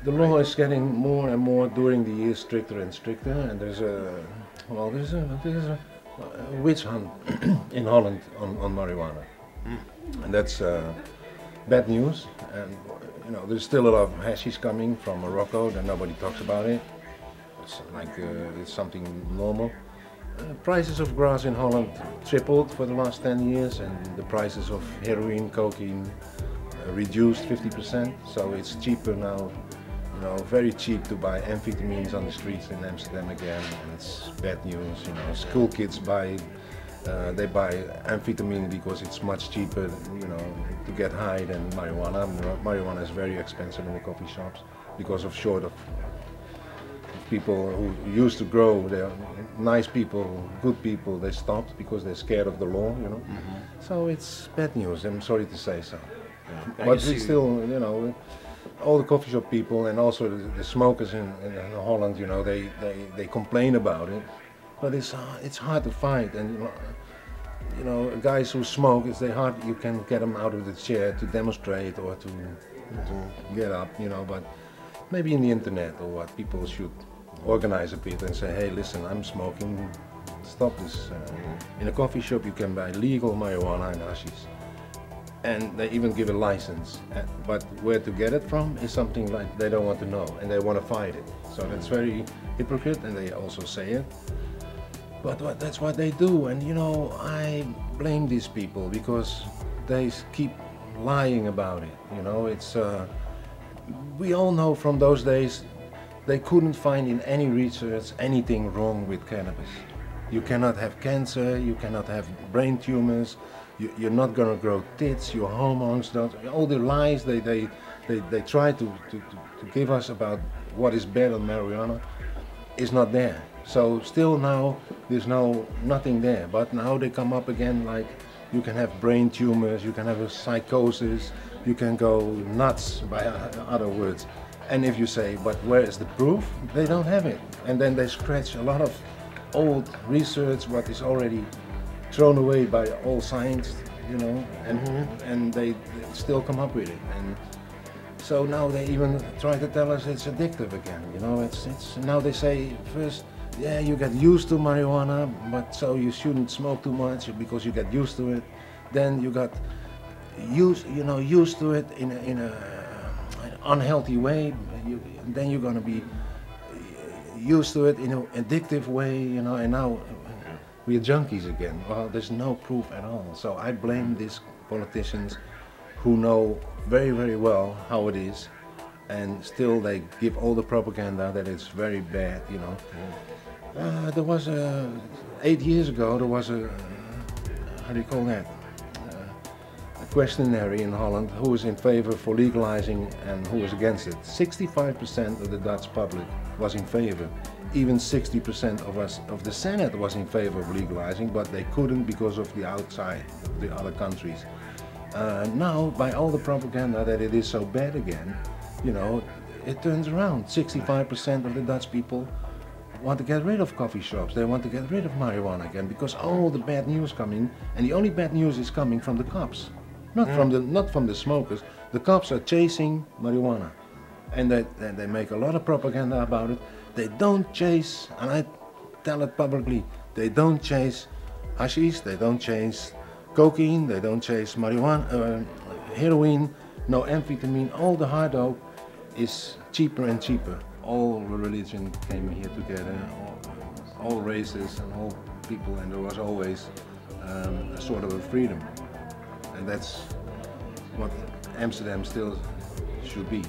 The law is getting more and more during the years stricter and stricter, and there's a witch hunt in Holland on marijuana, and that's bad news. And you know, there's still a lot of hashish coming from Morocco that nobody talks about it. It's like it's something normal. Prices of grass in Holland tripled for the last 10 years, and the prices of heroin, cocaine reduced 50%. So it's cheaper now, you know, very cheap to buy amphetamines on the streets in Amsterdam again. And it's bad news. You know, school kids they buy amphetamine because it's much cheaper, you know, to get high than marijuana. Marijuana is very expensive in the coffee shops because of short of people who used to grow. They're nice people, good people. They stopped because they're scared of the law, you know. So it's bad news. I'm sorry to say so. Yeah. But we still, you know, all the coffee shop people and also the smokers in Holland, you know, they complain about it. But it's hard to fight, and you know, guys who smoke, you can get them out of the chair to demonstrate or to get up, you know. But maybe in the internet or what, people should organize a bit and say, hey, listen, I'm smoking, stop this. In a coffee shop you can buy legal marijuana and hashish, and they even give a license. But where to get it from is something like they don't want to know, and they want to fight it. So that's very hypocrite, and they also say it. But that's what they do, and you know, I blame these people because they keep lying about it. You know, it's we all know from those days they couldn't find in any research anything wrong with cannabis. You cannot have cancer, you cannot have brain tumors, you're not gonna grow tits, your hormones don't. All the lies they try to give us about what is bad on marijuana is not there. So still now there's nothing there, but now they come up again like you can have brain tumors, you can have a psychosis, you can go nuts, by other words. And if you say, but where is the proof? They don't have it. And then they scratch a lot of old research, what is already thrown away by all science, you know, and they still come up with it. And so now they even try to tell us it's addictive again, you know. It's now they say first, yeah, you get used to marijuana, but so you shouldn't smoke too much because you get used to it. Then you got used to it in an unhealthy way. Then you're gonna be used to it in an addictive way, you know. And now we're junkies again. Well, there's no proof at all. So I blame these politicians who know very, very well how it is, and still they give all the propaganda that it's very bad, you know. There was 8 years ago, there was a, how do you call that? A questionnaire in Holland, who is in favor for legalizing and who is against it. 65% of the Dutch public was in favor. Even 60% of the Senate was in favor of legalizing, but they couldn't because of the outside, the other countries. Now, by all the propaganda that it is so bad again, you know, it turns around. 65% of the Dutch people want to get rid of coffee shops. They want to get rid of marijuana again because all the bad news coming, and the only bad news is coming from the cops, not from the smokers. The cops are chasing marijuana, and they make a lot of propaganda about it. They don't chase, and I tell it publicly, they don't chase hashish, they don't chase cocaine, they don't chase marijuana, heroin, no amphetamine. All the hard dope is cheaper and cheaper. All religion came here together, all races and all people, and there was always a sort of a freedom. And that's what Amsterdam still should be.